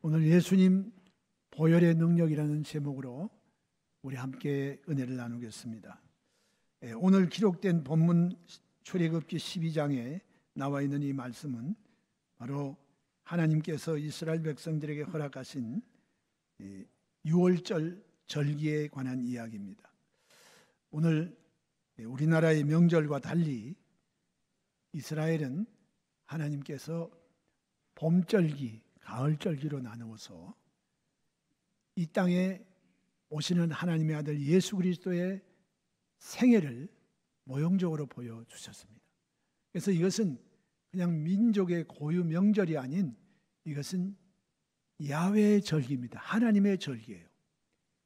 오늘 예수님 보혈의 능력이라는 제목으로 우리 함께 은혜를 나누겠습니다. 오늘 기록된 본문 출애굽기 12장에 나와 있는 이 말씀은 바로 하나님께서 이스라엘 백성들에게 허락하신 유월절 절기에 관한 이야기입니다. 오늘 우리나라의 명절과 달리 이스라엘은 하나님께서 봄절기, 가을절기로 나누어서 이 땅에 오시는 하나님의 아들 예수 그리스도의 생애를 모형적으로 보여주셨습니다. 그래서 이것은 그냥 민족의 고유 명절이 아닌 이것은 야훼의 절기입니다. 하나님의 절기예요.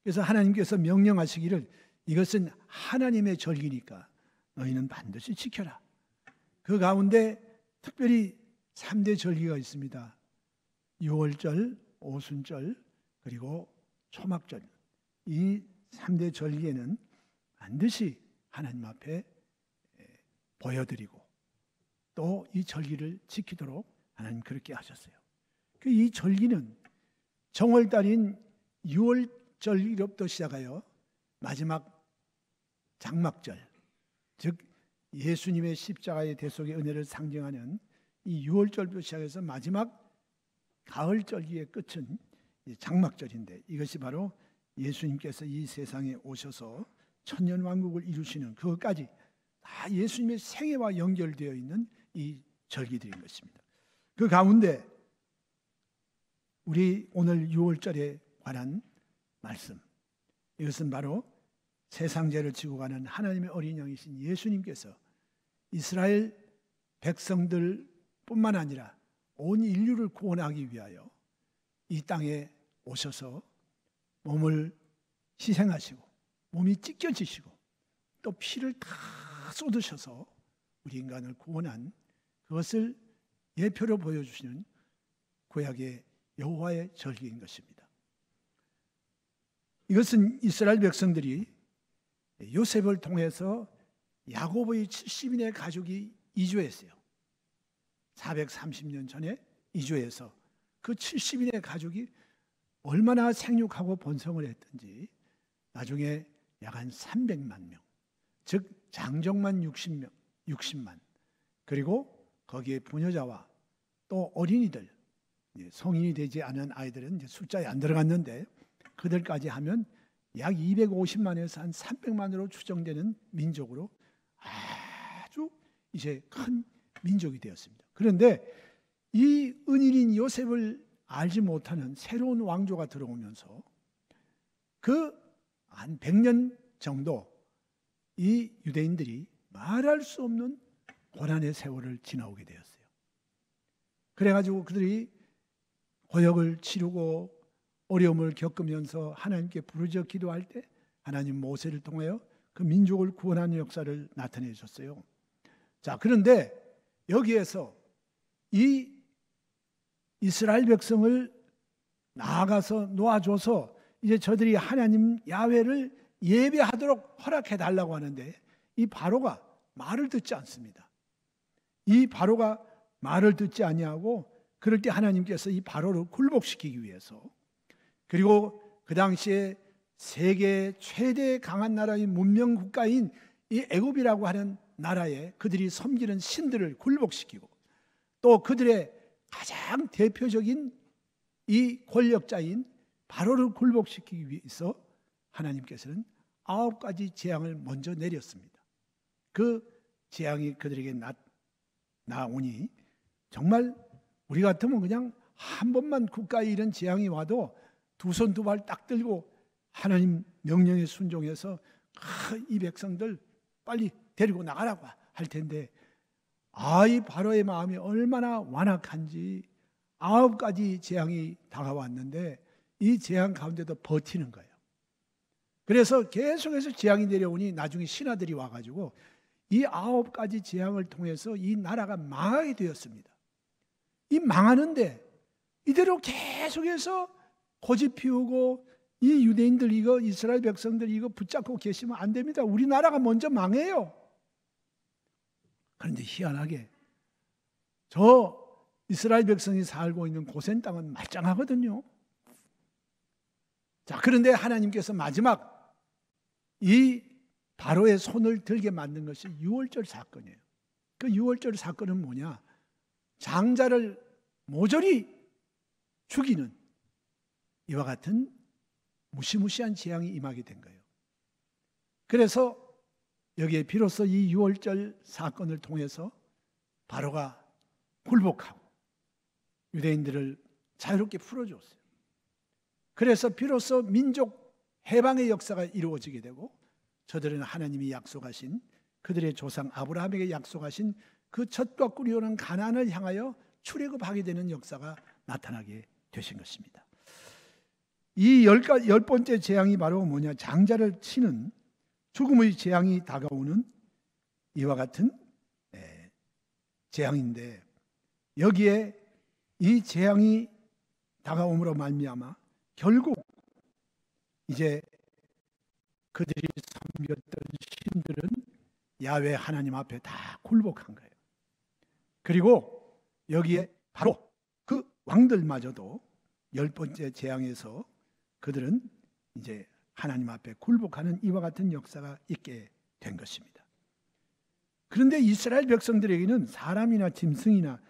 그래서 하나님께서 명령하시기를 이것은 하나님의 절기니까 너희는 반드시 지켜라. 그 가운데 특별히 3대 절기가 있습니다. 유월절, 오순절, 그리고 초막절. 이 3대 절기에는 반드시 하나님 앞에 보여드리고 또 이 절기를 지키도록 하나님 그렇게 하셨어요. 이 절기는 정월달인 유월절로부터 시작하여 마지막 장막절, 즉 예수님의 십자가의 대속의 은혜를 상징하는 이 유월절부터 시작해서 마지막 가을절기의 끝은 장막절인데, 이것이 바로 예수님께서 이 세상에 오셔서 천년왕국을 이루시는 그것까지 다 예수님의 생애와 연결되어 있는 이 절기들인 것입니다. 그 가운데 우리 오늘 유월절에 관한 말씀, 이것은 바로 세상 죄를 지고 가는 하나님의 어린 양이신 예수님께서 이스라엘 백성들뿐만 아니라 온 인류를 구원하기 위하여 이 땅에 오셔서 몸을 희생하시고 몸이 찢겨지시고 또 피를 다 쏟으셔서 우리 인간을 구원한 그것을 예표로 보여주시는 구약의 여호와의 절기인 것입니다. 이것은 이스라엘 백성들이 요셉을 통해서 야곱의 70인의 가족이 이주했어요. 430년 전에 이주해서 그 70인의 가족이 얼마나 생육하고 번성을 했든지 나중에 약 한 300만 명, 즉 장정만 60만, 그리고 거기에 부녀자와 또 어린이들, 성인이 되지 않은 아이들은 이제 숫자에 안 들어갔는데 그들까지 하면 약 250만에서 한 300만으로 추정되는 민족으로 아주 이제 큰 민족이 되었습니다. 그런데 이 은인인 요셉을 알지 못하는 새로운 왕조가 들어오면서 그 한 100년 정도 이 유대인들이 말할 수 없는 고난의 세월을 지나오게 되었어요. 그래가지고 그들이 고역을 치르고 어려움을 겪으면서 하나님께 부르짖어 기도할 때 하나님 모세를 통하여 그 민족을 구원하는 역사를 나타내 주셨어요. 자, 그런데 여기에서 이 이스라엘 백성을 나아가서 놓아줘서 이제 저들이 하나님 야훼를 예배하도록 허락해 달라고 하는데 이 바로가 말을 듣지 않습니다. 이 바로가 말을 듣지 아니하고 그럴 때 하나님께서 이 바로를 굴복시키기 위해서, 그리고 그 당시에 세계 최대 강한 나라의 문명 국가인 이 애굽이라고 하는 나라에 그들이 섬기는 신들을 굴복시키고 또 그들의 가장 대표적인 이 권력자인 바로를 굴복시키기 위해서 하나님께서는 9가지 재앙을 먼저 내렸습니다. 그 재앙이 그들에게 나오니 정말 우리 같으면 그냥 한 번만 국가에 이런 재앙이 와도 두 손 두 발 딱 들고 하나님 명령에 순종해서 이 백성들 빨리 데리고 나가라고 할 텐데, 이 바로의 마음이 얼마나 완악한지 9가지 재앙이 다가왔는데 이 재앙 가운데도 버티는 거예요. 그래서 계속해서 재앙이 내려오니 나중에 신하들이 와가지고 이 9가지 재앙을 통해서 이 나라가 망하게 되었습니다. 이 망하는데 이대로 계속해서 고집 피우고 이 유대인들 이거 이스라엘 백성들 이거 붙잡고 계시면 안 됩니다. 우리나라가 먼저 망해요. 그런데 희한하게 저 이스라엘 백성이 살고 있는 고센 땅은 말짱하거든요. 자, 그런데 하나님께서 마지막 이 바로의 손을 들게 만든 것이 유월절 사건이에요. 그 유월절 사건은 뭐냐? 장자를 모조리 죽이는 이와 같은 무시무시한 재앙이 임하게 된 거예요. 그래서 여기에 비로소 이 유월절 사건을 통해서 바로가 굴복하고 유대인들을 자유롭게 풀어줬어요. 그래서 비로소 민족 해방의 역사가 이루어지게 되고 저들은 하나님이 약속하신 그들의 조상 아브라함에게 약속하신 그 젖과 꿀이 오는 가나안을 향하여 출애굽하게 되는 역사가 나타나게 되신 것입니다. 이 열 번째 재앙이 바로 뭐냐? 장자를 치는 죽음의 재앙이 다가오는 이와 같은 재앙인데, 여기에 이 재앙이 다가옴으로 말미암아 결국 이제 그들이 섬겼던 신들은 야훼 하나님 앞에 다 굴복한 거예요. 그리고 여기에 바로 그 왕들마저도 열 번째 재앙에서 그들은 이제 하나님 앞에 굴복하는 이와 같은 역사가 있게 된 것입니다. 그런데 이스라엘 백성들에게는 사람이나 짐승이나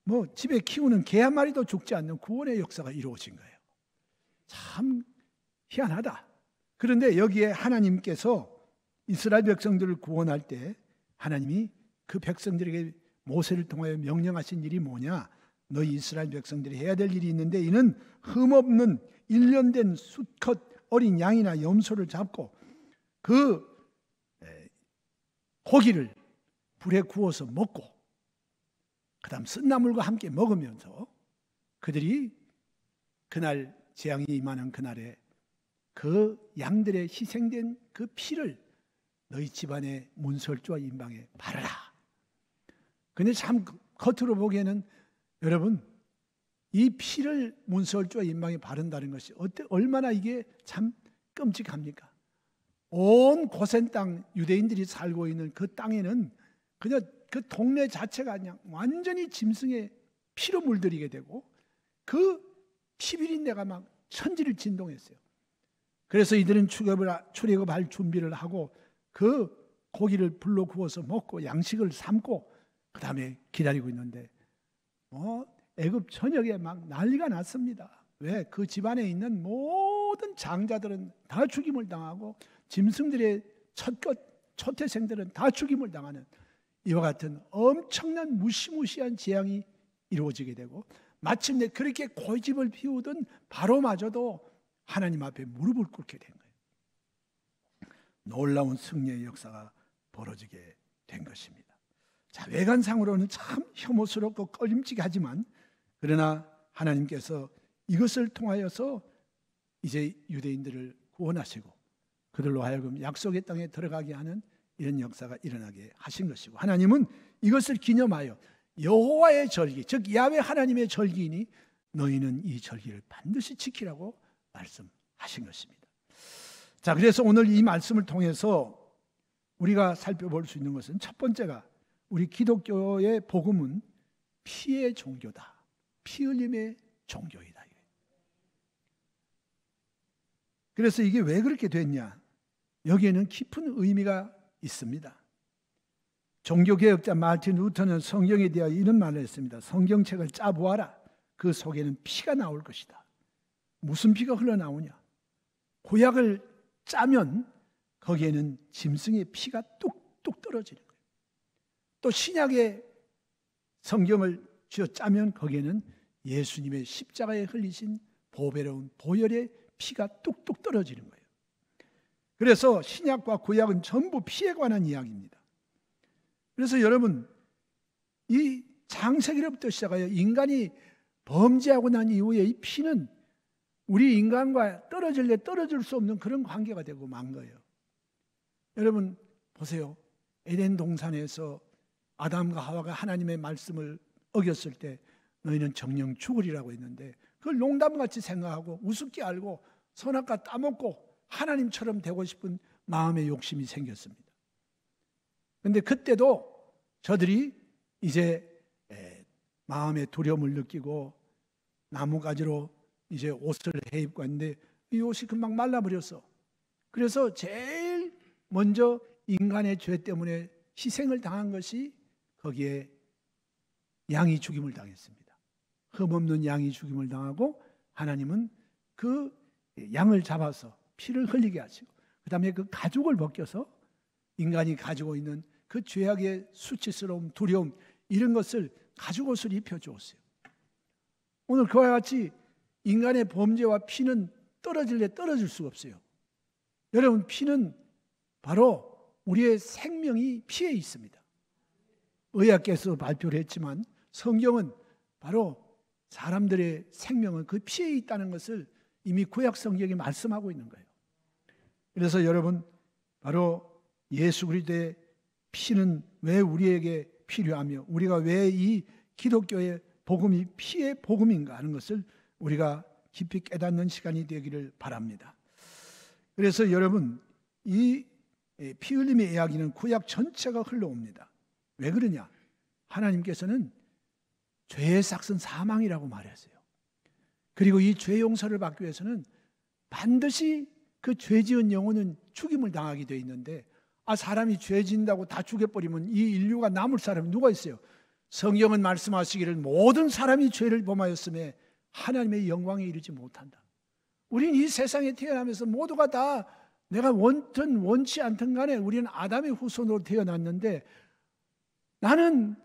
뭐 집에 키우는 개 한 마리도 죽지 않는 구원의 역사가 이루어진 거예요. 참 희한하다. 그런데 여기에 하나님께서 이스라엘 백성들을 구원할 때 하나님이 그 백성들에게 모세를 통하여 명령하신 일이 뭐냐? 너희 이스라엘 백성들이 해야 될 일이 있는데 이는 흠없는 1년 된 수컷 어린 양이나 염소를 잡고 그 고기를 불에 구워서 먹고 그 다음 쓴나물과 함께 먹으면서 그들이 그날 재앙이 임하는 그날에 그 양들의 희생된 그 피를 너희 집안의 문설주와 인방에 바르라. 근데 참 겉으로 보기에는 여러분 이 피를 문설주와 인방에 바른다는 것이 얼마나 이게 참 끔찍합니까? 온 고센 땅 유대인들이 살고 있는 그 땅에는 그냥 그 동네 자체가 그냥 완전히 짐승의 피로 물들이게 되고 그 피비린내가 막 천지를 진동했어요. 그래서 이들은 출애굽할 준비를 하고 그 고기를 불로 구워서 먹고 양식을 삶고 그 다음에 기다리고 있는데 애굽 전역에 막 난리가 났습니다. 왜? 그 집안에 있는 모든 장자들은 다 죽임을 당하고 짐승들의 초태생들은 다 죽임을 당하는 이와 같은 엄청난 무시무시한 재앙이 이루어지게 되고 마침내 그렇게 고집을 피우던 바로마저도 하나님 앞에 무릎을 꿇게 된 거예요. 놀라운 승리의 역사가 벌어지게 된 것입니다. 자, 외관상으로는 참 혐오스럽고 꺼림직하지만 그러나 하나님께서 이것을 통하여서 이제 유대인들을 구원하시고 그들로 하여금 약속의 땅에 들어가게 하는 이런 역사가 일어나게 하신 것이고 하나님은 이것을 기념하여 여호와의 절기, 즉 야훼 하나님의 절기이니 너희는 이 절기를 반드시 지키라고 말씀하신 것입니다. 자, 그래서 오늘 이 말씀을 통해서 우리가 살펴볼 수 있는 것은 첫 번째가 우리 기독교의 복음은 피의 종교다. 피 흘림의 종교이다. 그래서 이게 왜 그렇게 됐냐? 여기에는 깊은 의미가 있습니다. 종교개혁자 마틴 루터는 성경에 대하여 이런 말을 했습니다. 성경책을 짜보아라. 그 속에는 피가 나올 것이다. 무슨 피가 흘러나오냐? 구약을 짜면 거기에는 짐승의 피가 뚝뚝 떨어지는 거예요. 또 신약의 성경을 쥐어 짜면 거기에는 예수님의 십자가에 흘리신 보배로운 보혈의 피가 뚝뚝 떨어지는 거예요. 그래서 신약과 구약은 전부 피에 관한 이야기입니다. 그래서 여러분 이 창세기로부터 시작하여 인간이 범죄하고 난 이후에 이 피는 우리 인간과 떨어질 수 없는 그런 관계가 되고 만 거예요. 여러분 보세요. 에덴 동산에서 아담과 하와가 하나님의 말씀을 어겼을 때 너희는 정령 죽으리라고 했는데 그걸 농담같이 생각하고 우습게 알고 선악과 따먹고 하나님처럼 되고 싶은 마음의 욕심이 생겼습니다. 그런데 그때도 저들이 이제 마음의 두려움을 느끼고 나무가지로 이제 옷을 해입고 왔는데 이 옷이 금방 말라버렸어. 그래서 제일 먼저 인간의 죄 때문에 희생을 당한 것이 거기에 양이 죽임을 당했습니다. 흠없는 양이 죽임을 당하고 하나님은 그 양을 잡아서 피를 흘리게 하시고 그 다음에 그 가죽을 벗겨서 인간이 가지고 있는 그 죄악의 수치스러움, 두려움 이런 것을 가죽옷을 입혀주었어요. 오늘 그와 같이 인간의 범죄와 피는 떨어질래 떨어질 수가 없어요. 여러분, 피는 바로 우리의 생명이 피에 있습니다. 의학계에서 발표를 했지만 성경은 바로 사람들의 생명은 그 피에 있다는 것을 이미 구약 성경에 말씀하고 있는 거예요. 그래서 여러분, 바로 예수 그리스도의 피는 왜 우리에게 필요하며 우리가 왜 이 기독교의 복음이 피의 복음인가 하는 것을 우리가 깊이 깨닫는 시간이 되기를 바랍니다. 그래서 여러분, 이 피 흘림의 이야기는 구약 전체가 흘러옵니다. 왜 그러냐? 하나님께서는 죄의 삭은 사망이라고 말했어요. 그리고 이 죄 용서를 받기 위해서는 반드시 그 죄 지은 영혼은 죽임을 당하게 돼 있는데, 사람이 죄 진다고 다 죽여버리면 이 인류가 남을 사람이 누가 있어요? 성경은 말씀하시기를 모든 사람이 죄를 범하였음에 하나님의 영광에 이르지 못한다. 우린 이 세상에 태어나면서 모두가 다 내가 원든 원치 않든 간에 우리는 아담의 후손으로 태어났는데, 나는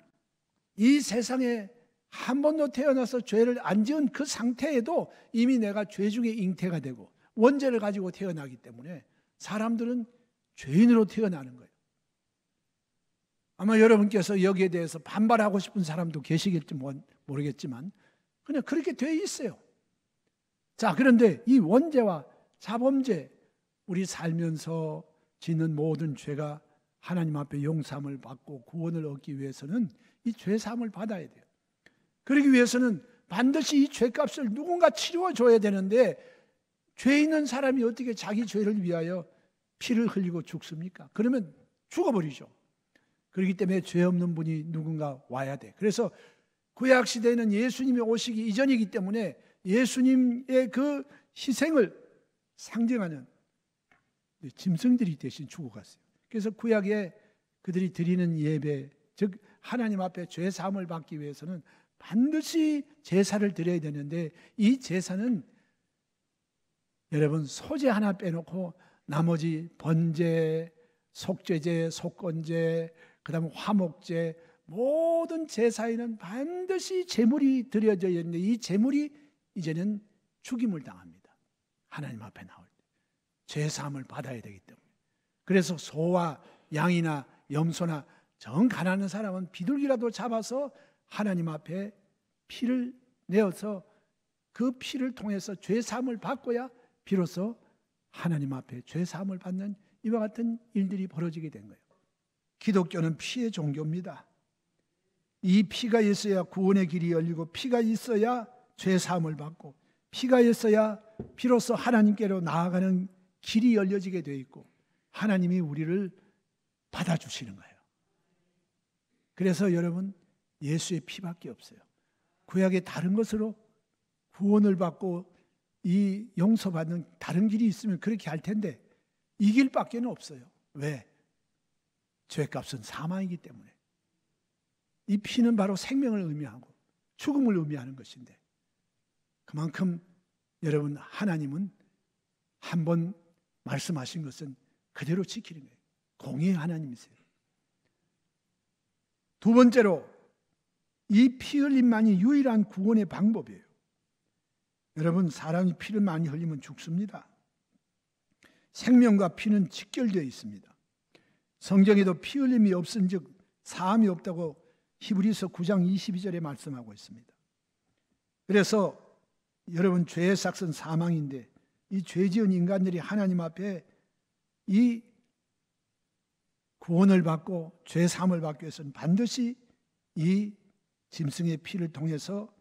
이 세상에 한 번도 태어나서 죄를 안 지은 그 상태에도 이미 내가 죄 중에 잉태가 되고 원죄를 가지고 태어나기 때문에 사람들은 죄인으로 태어나는 거예요. 아마 여러분께서 여기에 대해서 반발하고 싶은 사람도 계시겠지 모르겠지만 그냥 그렇게 돼 있어요. 자, 그런데 이 원죄와 자범죄, 우리 살면서 짓는 모든 죄가 하나님 앞에 용서함을 받고 구원을 얻기 위해서는 이 죄사함을 받아야 돼요. 그러기 위해서는 반드시 이 죄값을 누군가 치루어 줘야 되는데, 죄 있는 사람이 어떻게 자기 죄를 위하여 피를 흘리고 죽습니까? 그러면 죽어버리죠. 그렇기 때문에 죄 없는 분이 누군가 와야 돼. 그래서 구약 시대에는 예수님이 오시기 이전이기 때문에 예수님의 그 희생을 상징하는 짐승들이 대신 죽어갔어요. 그래서 구약에 그들이 드리는 예배, 즉 하나님 앞에 죄 사함을 받기 위해서는 반드시 제사를 드려야 되는데, 이 제사는 여러분 소제 하나 빼놓고 나머지 번제, 속죄제, 속건제, 그 다음에 화목제, 모든 제사에는 반드시 제물이 드려져야 하는데, 이 제물이 이제는 죽임을 당합니다. 하나님 앞에 나올 때 죄사함을 받아야 되기 때문에. 그래서 소와 양이나 염소나 정 가난한 사람은 비둘기라도 잡아서 하나님 앞에 피를 내어서 그 피를 통해서 죄사함을 받고야 비로소 하나님 앞에 죄사함을 받는 이와 같은 일들이 벌어지게 된 거예요. 기독교는 피의 종교입니다. 이 피가 있어야 구원의 길이 열리고, 피가 있어야 죄사함을 받고, 피가 있어야 비로소 하나님께로 나아가는 길이 열려지게 되어 있고, 하나님이 우리를 받아주시는 거예요. 그래서 여러분, 예수의 피밖에 없어요. 구약의 다른 것으로 구원을 받고 이 용서받는 다른 길이 있으면 그렇게 할 텐데, 이 길밖에 없어요. 왜? 죄값은 사망이기 때문에. 이 피는 바로 생명을 의미하고 죽음을 의미하는 것인데, 그만큼 여러분, 하나님은 한 번 말씀하신 것은 그대로 지키는 거예요. 공의의 하나님이세요. 두 번째로, 이 피 흘림만이 유일한 구원의 방법이에요. 여러분, 사람이 피를 많이 흘리면 죽습니다. 생명과 피는 직결되어 있습니다. 성경에도 피 흘림이 없은즉 사함이 없다고 히브리서 9장 22절에 말씀하고 있습니다. 그래서 여러분, 죄의 삭은 사망인데, 이 죄 지은 인간들이 하나님 앞에 이 구원을 받고 죄 사함을 받기 위해서는 반드시 이 짐승의 피를 통해서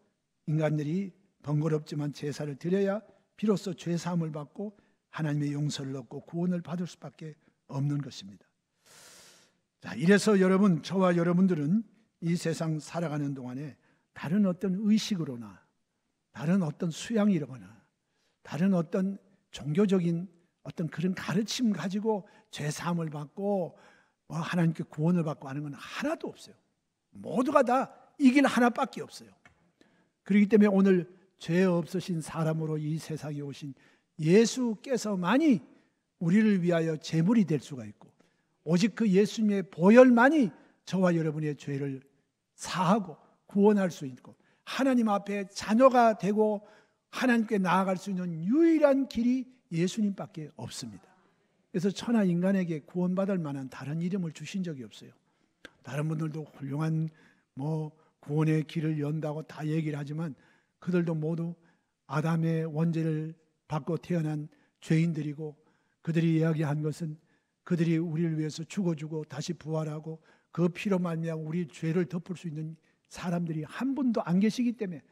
인간들이 번거롭지만 제사를 드려야 비로소 죄 사함을 받고 하나님의 용서를 얻고 구원을 받을 수밖에 없는 것입니다. 자, 이래서 여러분, 저와 여러분들은 이 세상 살아가는 동안에 다른 어떤 의식으로나 다른 어떤 수양이라거나 다른 어떤 종교적인 어떤 그런 가르침 가지고 죄사함을 받고 하나님께 구원을 받고 하는 건 하나도 없어요. 모두가 다 이 길 하나밖에 없어요. 그렇기 때문에 오늘 죄 없으신 사람으로 이 세상에 오신 예수께서만이 우리를 위하여 제물이 될 수가 있고, 오직 그 예수님의 보혈만이 저와 여러분의 죄를 사하고 구원할 수 있고, 하나님 앞에 자녀가 되고 하나님께 나아갈 수 있는 유일한 길이 예수님밖에 없습니다. 그래서 천하 인간에게 구원받을 만한 다른 이름을 주신 적이 없어요. 다른 분들도 훌륭한 구원의 길을 연다고 다 얘기를 하지만 그들도 모두 아담의 원죄를 받고 태어난 죄인들이고, 그들이 이야기한 것은 그들이 우리를 위해서 죽어주고 다시 부활하고 그 피로 말미암아 우리 죄를 덮을 수 있는 사람들이 한 분도 안 계시기 때문에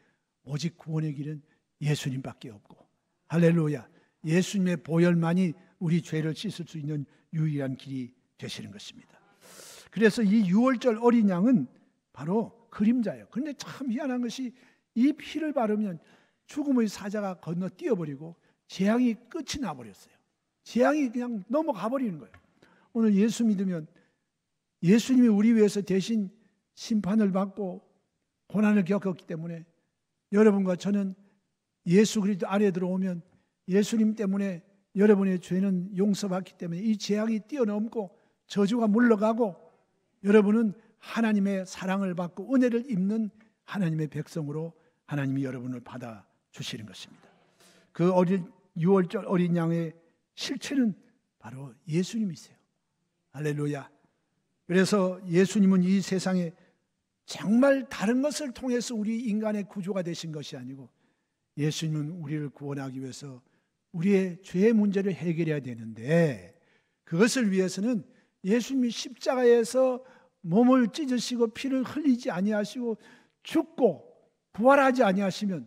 오직 구원의 길은 예수님밖에 없고, 할렐루야, 예수님의 보혈만이 우리 죄를 씻을 수 있는 유일한 길이 되시는 것입니다. 그래서 이 유월절 어린 양은 바로 그림자예요. 그런데 참 희한한 것이 이 피를 바르면 죽음의 사자가 건너 뛰어버리고 재앙이 끝이 나버렸어요. 재앙이 그냥 넘어가 버리는 거예요. 오늘 예수 믿으면 예수님이 우리 위해서 대신 심판을 받고 고난을 겪었기 때문에 여러분과 저는 예수 그리스도 안에 들어오면 예수님 때문에 여러분의 죄는 용서받기 때문에 이 재앙이 뛰어넘고 저주가 물러가고 여러분은 하나님의 사랑을 받고 은혜를 입는 하나님의 백성으로 하나님이 여러분을 받아주시는 것입니다. 그 유월절 어린 양의 실체는 바로 예수님이세요. 할렐루야. 그래서 예수님은 이 세상에 정말 다른 것을 통해서 우리 인간의 구주가 되신 것이 아니고, 예수님은 우리를 구원하기 위해서 우리의 죄의 문제를 해결해야 되는데, 그것을 위해서는 예수님이 십자가에서 몸을 찢으시고 피를 흘리지 아니하시고 죽고 부활하지 아니하시면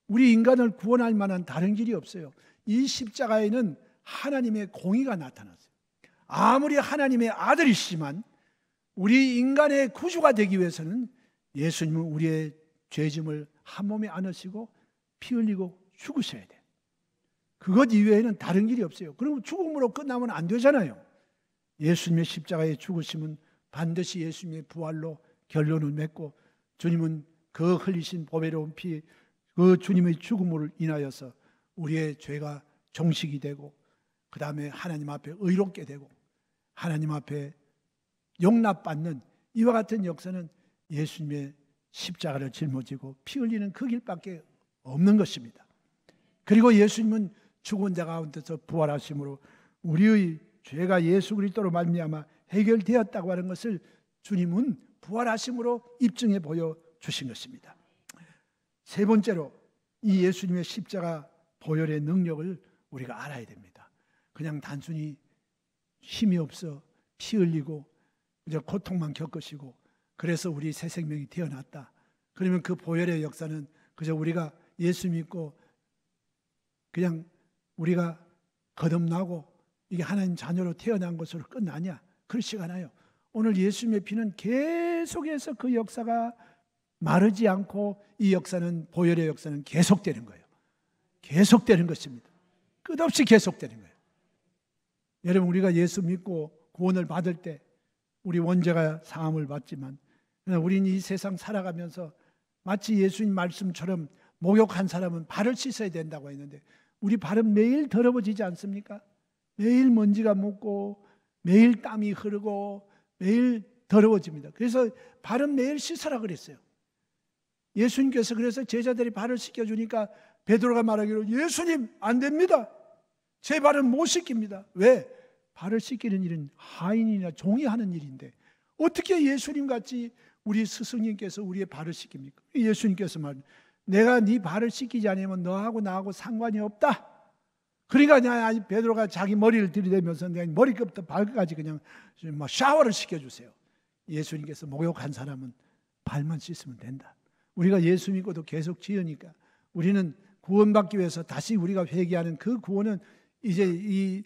우리 인간을 구원할 만한 다른 길이 없어요. 이 십자가에는 하나님의 공의가 나타났어요. 아무리 하나님의 아들이시지만 우리 인간의 구주가 되기 위해서는 예수님은 우리의 죄짐을 한 몸에 안으시고 피 흘리고 죽으셔야 돼요. 그것 이외에는 다른 길이 없어요. 그럼 죽음으로 끝나면 안 되잖아요. 예수님의 십자가의 죽으심은 반드시 예수님의 부활로 결론을 맺고, 주님은 그 흘리신 보배로운 피, 그 주님의 죽음으로 인하여서 우리의 죄가 종식이 되고, 그 다음에 하나님 앞에 의롭게 되고 하나님 앞에 용납받는 이와 같은 역사는 예수님의 십자가를 짊어지고 피 흘리는 그 길밖에 없는 것입니다. 그리고 예수님은 죽은 자 가운데서 부활하심으로 우리의 죄가 예수 그리스도로 말미암아 해결되었다고 하는 것을 주님은 부활하심으로 입증해 보여주신 것입니다. 세 번째로 이 예수님의 십자가 보혈의 능력을 우리가 알아야 됩니다. 그냥 단순히 힘이 없어 피 흘리고 이제 고통만 겪으시고 그래서 우리 새 생명이 태어났다, 그러면 그 보혈의 역사는 그저 우리가 예수 믿고 그냥 우리가 거듭나고 이게 하나님 자녀로 태어난 것으로 끝나냐? 그렇지가 않아요. 오늘 예수님의 피는 계속해서 그 역사가 마르지 않고 이 역사는, 보혈의 역사는 계속되는 거예요. 계속되는 것입니다. 끝없이 계속되는 거예요. 여러분, 우리가 예수 믿고 구원을 받을 때 우리 원죄가 사함을 받지만 우리는 이 세상 살아가면서 마치 예수님 말씀처럼 목욕한 사람은 발을 씻어야 된다고 했는데 우리 발은 매일 더러워지지 않습니까? 매일 먼지가 묻고 매일 땀이 흐르고 매일 더러워집니다. 그래서 발은 매일 씻으라 그랬어요. 예수님께서 그래서 제자들이 발을 씻겨주니까 베드로가 말하기로, 예수님 안 됩니다. 제 발은 못 씻깁니다. 왜? 발을 씻기는 일은 하인이나 종이 하는 일인데 어떻게 예수님같이 우리 스승님께서 우리의 발을 씻깁니까? 예수님께서 내가 네 발을 씻기지 않으면 너하고 나하고 상관이 없다. 그러니까 베드로가 자기 머리를 들이대면서 내가 머리끝부터 발끝까지 그냥 샤워를 시켜주세요. 예수님께서 목욕한 사람은 발만 씻으면 된다. 우리가 예수 믿고도 계속 지으니까 우리는 구원받기 위해서 다시 우리가 회개하는 그 구원은, 이제 이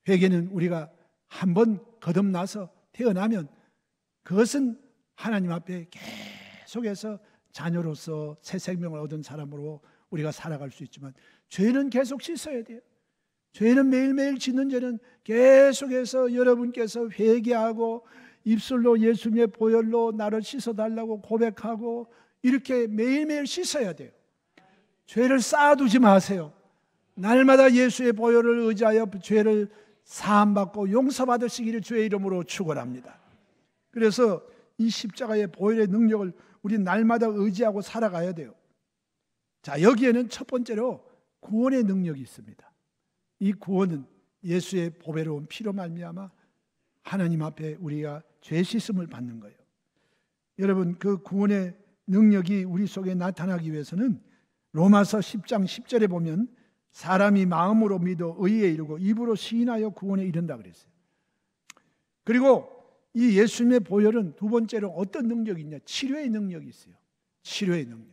회개는 우리가 한번 거듭나서 태어나면 그것은 하나님 앞에 계속해서 자녀로서 새 생명을 얻은 사람으로 우리가 살아갈 수 있지만 죄는 계속 씻어야 돼요. 죄는 매일매일 짓는 죄는 계속해서 여러분께서 회개하고 입술로 예수님의 보혈로 나를 씻어달라고 고백하고 이렇게 매일매일 씻어야 돼요. 죄를 쌓아두지 마세요. 날마다 예수의 보혈을 의지하여 죄를 사함받고 용서받으시기를 주의 이름으로 축원합니다. 그래서 이 십자가의 보혈의 능력을 우리 날마다 의지하고 살아가야 돼요. 자, 여기에는 첫 번째로 구원의 능력이 있습니다. 이 구원은 예수의 보배로운 피로 말미암아 하나님 앞에 우리가 죄 씻음을 받는 거예요. 여러분, 그 구원의 능력이 우리 속에 나타나기 위해서는 로마서 10장 10절에 보면 사람이 마음으로 믿어 의에 이르고 입으로 시인하여 구원에 이른다 그랬어요. 그리고 이 예수님의 보혈은 두 번째로 어떤 능력이 있냐? 치료의 능력이 있어요. 치료의 능력.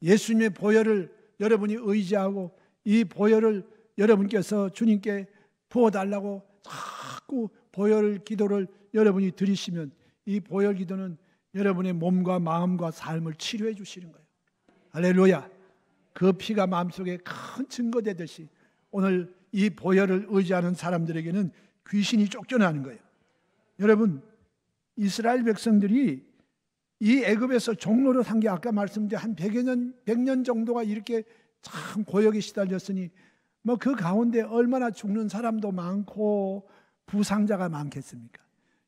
예수님의 보혈을 여러분이 의지하고 이 보혈을 여러분께서 주님께 부어달라고 자꾸 보혈 기도를 여러분이 드리시면 이 보혈 기도는 여러분의 몸과 마음과 삶을 치료해 주시는 거예요. 할렐루야. 그 피가 마음속에 큰 증거되듯이 오늘 이 보혈을 의지하는 사람들에게는 귀신이 쫓겨나는 거예요. 여러분, 이스라엘 백성들이 이 애굽에서 종로로 산 게 아까 말씀드린 한 100년 정도가 이렇게 참 고역에 시달렸으니 뭐 그 가운데 얼마나 죽는 사람도 많고 부상자가 많겠습니까?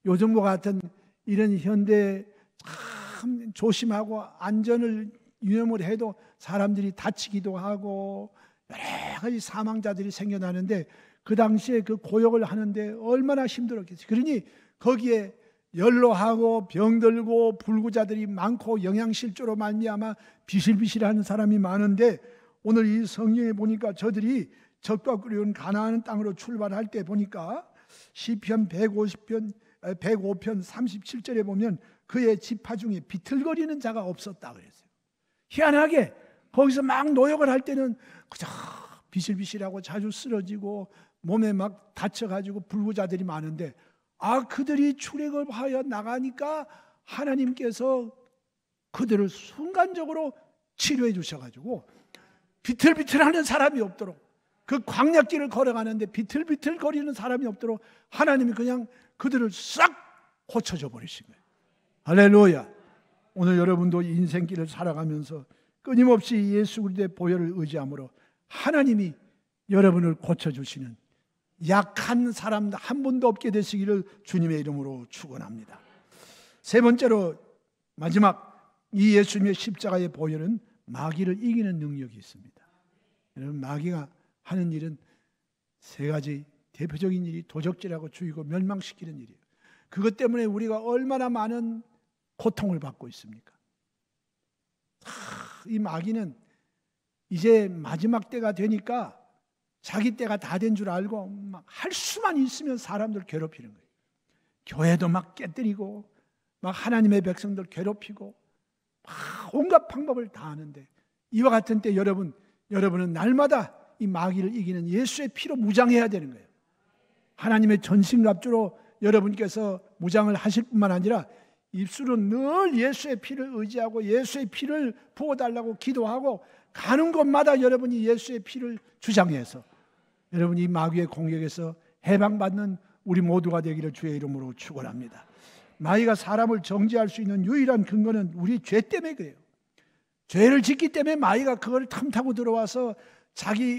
요즘과 같은 이런 현대 참 조심하고 안전을 유념을 해도 사람들이 다치기도 하고 여러 가지 사망자들이 생겨나는데 그 당시에 그 고역을 하는데 얼마나 힘들었겠어요. 그러니 거기에 연로하고 병들고 불구자들이 많고 영양실조로 말미암아 비실비실하는 사람이 많은데 오늘 이 성경에 보니까 저들이 적과 꿀이 가나안 땅으로 출발할 때 보니까 시편 105편 37절에 보면 그의 지파 중에 비틀거리는 자가 없었다 그랬어요. 희한하게 거기서 막 노역을 할 때는 그저 비실비실하고 자주 쓰러지고 몸에 막 다쳐가지고 불구자들이 많은데 그들이 출애굽을 하여 나가니까 하나님께서 그들을 순간적으로 치료해 주셔가지고 비틀비틀하는 사람이 없도록 그 광야길을 걸어가는데 비틀비틀거리는 사람이 없도록 하나님이 그냥 그들을 싹 고쳐줘 버리신 거예요. 할렐루야. 오늘 여러분도 인생길을 살아가면서 끊임없이 예수 그리스도의 보혈을 의지함으로 하나님이 여러분을 고쳐주시는 약한 사람 한 분도 없게 되시기를 주님의 이름으로 축원합니다. 세 번째로 마지막 이 예수님의 십자가의 보혈은 마귀를 이기는 능력이 있습니다. 여러분, 마귀가 하는 일은 세 가지 대표적인 일이 도적질하고 죽이고 멸망시키는 일이에요. 그것 때문에 우리가 얼마나 많은 고통을 받고 있습니까? 이 마귀는 이제 마지막 때가 되니까 자기 때가 다 된 줄 알고 막 할 수만 있으면 사람들 괴롭히는 거예요. 교회도 막 깨뜨리고 막 하나님의 백성들 괴롭히고 막 온갖 방법을 다 하는데 이와 같은 때 여러분은 날마다 이 마귀를 이기는 예수의 피로 무장해야 되는 거예요. 하나님의 전신갑주로 여러분께서 무장을 하실 뿐만 아니라 입술은 늘 예수의 피를 의지하고 예수의 피를 부어달라고 기도하고 가는 곳마다 여러분이 예수의 피를 주장해서 여러분이 마귀의 공격에서 해방받는 우리 모두가 되기를 주의 이름으로 축원합니다. 마귀가 사람을 정죄할 수 있는 유일한 근거는 우리 죄 때문에 그래요. 죄를 짓기 때문에 마귀가 그걸 탐타고 들어와서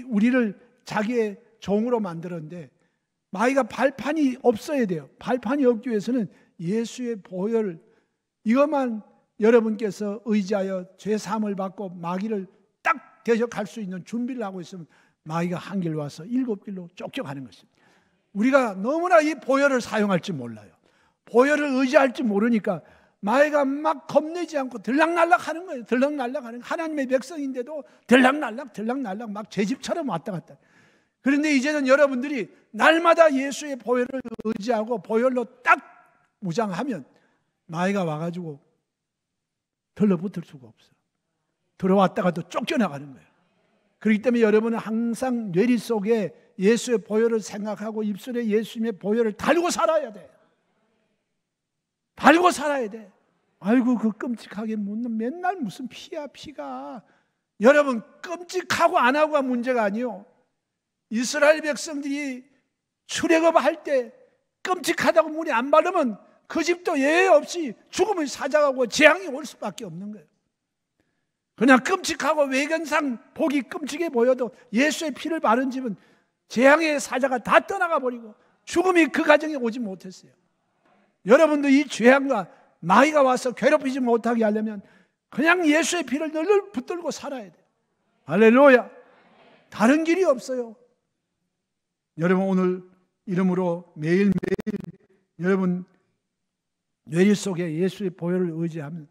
우리를 자기의 종으로 만들었는데 마귀가 발판이 없어야 돼요. 발판이 없기 위해서는 예수의 보혈 이것만 여러분께서 의지하여 죄 사함을 받고 마귀를 딱 대적할 수 있는 준비를 하고 있으면 마귀가 한 길 와서 7길로 쫓겨가는 것입니다. 우리가 너무나 이 보혈을 사용할지 몰라요. 보혈을 의지할지 모르니까 마귀가 막 겁내지 않고 들락날락 하는 거예요. 들락날락 하는 거예요. 하나님의 백성인데도 들락날락 막 죄집처럼 왔다 갔다. 그런데 이제는 여러분들이 날마다 예수의 보혈을 의지하고 보혈로 딱 무장하면 마귀가 와가지고 들러붙을 수가 없어요. 들어왔다가도 쫓겨나가는 거예요. 그렇기 때문에 여러분은 항상 뇌리 속에 예수의 보혈을 생각하고 입술에 예수님의 보혈을 달고 살아야 돼. 달고 살아야 돼. 아이고 그 끔찍하게 묻는 맨날 무슨 피야 피가. 여러분 끔찍하고 안 하고가 문제가 아니요. 이스라엘 백성들이 출애굽할 때 끔찍하다고 문이 안 받으면 그 집도 예외 없이 죽음을 찾아가고 재앙이 올 수밖에 없는 거예요. 그냥 끔찍하고 외견상 보기 끔찍해 보여도 예수의 피를 바른 집은 재앙의 사자가 다 떠나가 버리고 죽음이 그 가정에 오지 못했어요. 여러분도 이 재앙과 마귀가 와서 괴롭히지 못하게 하려면 그냥 예수의 피를 늘 붙들고 살아야 돼요. 할렐루야. 다른 길이 없어요. 여러분 오늘 이름으로 매일매일 여러분 뇌리 속에 예수의 보혈을 의지하면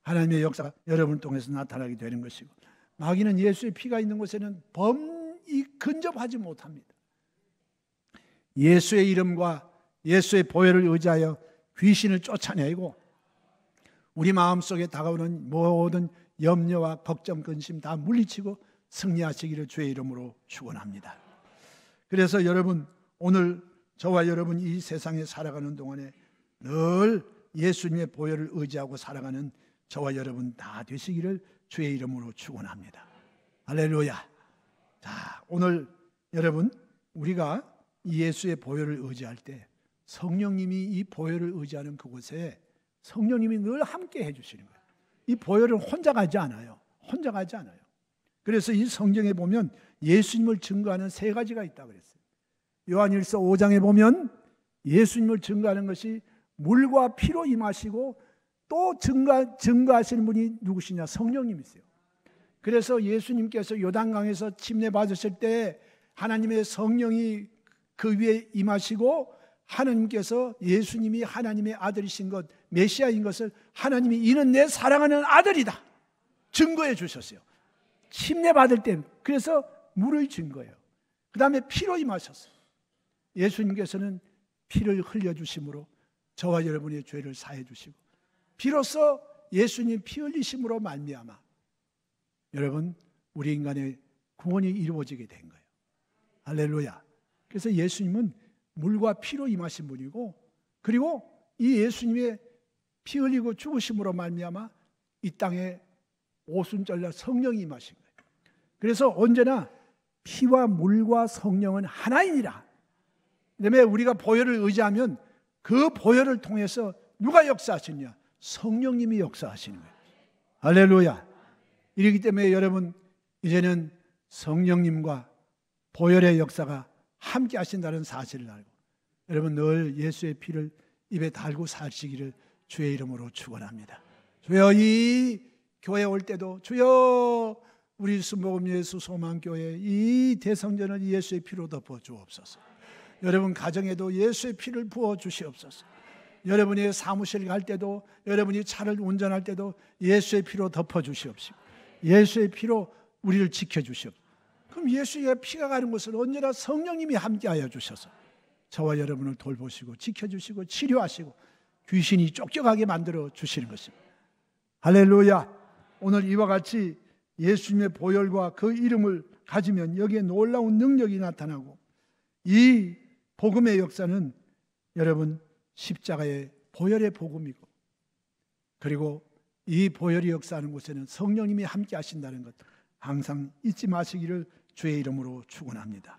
하나님의 역사가 여러분을 통해서 나타나게 되는 것이고, 마귀는 예수의 피가 있는 곳에는 범이 근접하지 못합니다. 예수의 이름과 예수의 보혈을 의지하여 귀신을 쫓아내고 우리 마음속에 다가오는 모든 염려와 걱정, 근심 다 물리치고 승리하시기를 주의 이름으로 축원합니다. 그래서 여러분 오늘 저와 여러분 이 세상에 살아가는 동안에 늘 예수님의 보혈을 의지하고 살아가는 저와 여러분 다 되시기를 주의 이름으로 축원합니다. 할렐루야. 자, 오늘 여러분 우리가 이 예수의 보혈을 의지할 때 성령님이 이 보혈을 의지하는 그곳에 성령님이 늘 함께 해주시는 거예요. 이 보혈은 혼자 가지 않아요. 혼자 가지 않아요. 그래서 이 성경에 보면 예수님을 증거하는 세 가지가 있다고 그랬어요. 요한일서 5장에 보면 예수님을 증거하는 것이 물과 피로 임하시고 또 증거하시는 분이 누구시냐? 성령님이세요. 그래서 예수님께서 요단강에서 침례 받으실 때 하나님의 성령이 그 위에 임하시고 하나님께서 예수님이 하나님의 아들이신 것, 메시아인 것을 하나님이 이는 내 사랑하는 아들이다 증거해 주셨어요. 침례 받을 때. 그래서 물의 증거예요. 그 다음에 피로 임하셨어요. 예수님께서는 피를 흘려주심으로 저와 여러분의 죄를 사해 주시고 비로소 예수님 피 흘리심으로 말미암아 여러분 우리 인간의 구원이 이루어지게 된 거예요. 할렐루야. 그래서 예수님은 물과 피로 임하신 분이고, 그리고 이 예수님의 피 흘리고 죽으심으로 말미암아 이 땅에 오순절날 성령이 임하신 거예요. 그래서 언제나 피와 물과 성령은 하나이니라. 그다음에 우리가 보혈을 의지하면 그 보혈을 통해서 누가 역사하시냐? 성령님이 역사하시는 거예요. 할렐루야. 이렇기 때문에 여러분 이제는 성령님과 보혈의 역사가 함께 하신다는 사실을 알고 여러분 늘 예수의 피를 입에 달고 사시기를 주의 이름으로 축원합니다. 주여 이 교회 올 때도 주여 우리 순복음 예수 소망교회 이 대성전을 예수의 피로 덮어 주옵소서. 여러분 가정에도 예수의 피를 부어 주시옵소서. 여러분이 사무실 갈 때도 여러분이 차를 운전할 때도 예수의 피로 덮어 주시옵시고 예수의 피로 우리를 지켜 주시옵소서. 그럼 예수의 피가 가는 곳을 언제나 성령님이 함께하여 주셔서 저와 여러분을 돌보시고 지켜주시고 치료하시고 귀신이 쫓겨가게 만들어 주시는 것입니다. 할렐루야. 오늘 이와 같이 예수님의 보혈과 그 이름을 가지면 여기에 놀라운 능력이 나타나고 이 복음의 역사는 여러분 십자가의 보혈의 복음이고 그리고 이 보혈이 역사하는 곳에는 성령님이 함께 하신다는 것 항상 잊지 마시기를 주의 이름으로 축원합니다.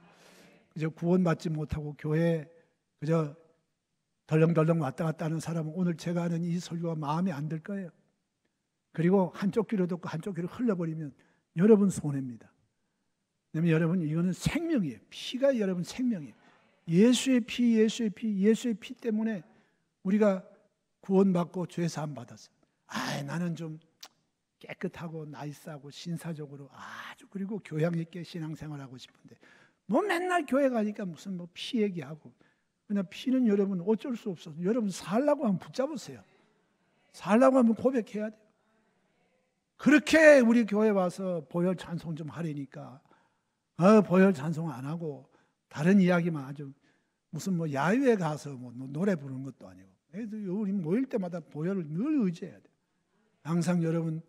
그저 구원받지 못하고 교회에 그저 덜렁덜렁 왔다 갔다 하는 사람은 오늘 제가 하는 이 설교가 마음에 안 들 거예요. 그리고 한쪽 귀로 듣고 한쪽 귀로 흘려버리면 여러분 손해입니다. 왜냐하면 여러분 이거는 생명이에요. 피가 여러분 생명이에요. 예수의 피, 예수의 피, 예수의 피 때문에 우리가 구원받고 죄사함 받았어요. 나는 좀 깨끗하고 나이스하고 신사적으로 아주 그리고 교양 있게 신앙생활하고 싶은데 뭐 맨날 교회 가니까 무슨 뭐 피 얘기하고 그냥 피는 여러분 어쩔 수 없어서 여러분 살라고 하면 붙잡으세요. 살라고 하면 고백해야 돼요. 그렇게 우리 교회 와서 보혈 찬송 좀 하려니까 보혈 찬송 안 하고 다른 이야기만 아주 무슨 뭐 야유회 가서 뭐 노래 부르는 것도 아니고 우리 모일 때마다 보혈을 늘 의지해야 돼요. 항상 여러분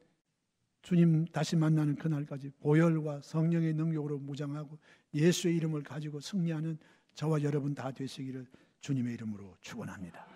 주님 다시 만나는 그날까지 보혈과 성령의 능력으로 무장하고 예수의 이름을 가지고 승리하는 저와 여러분 다 되시기를 주님의 이름으로 축원합니다.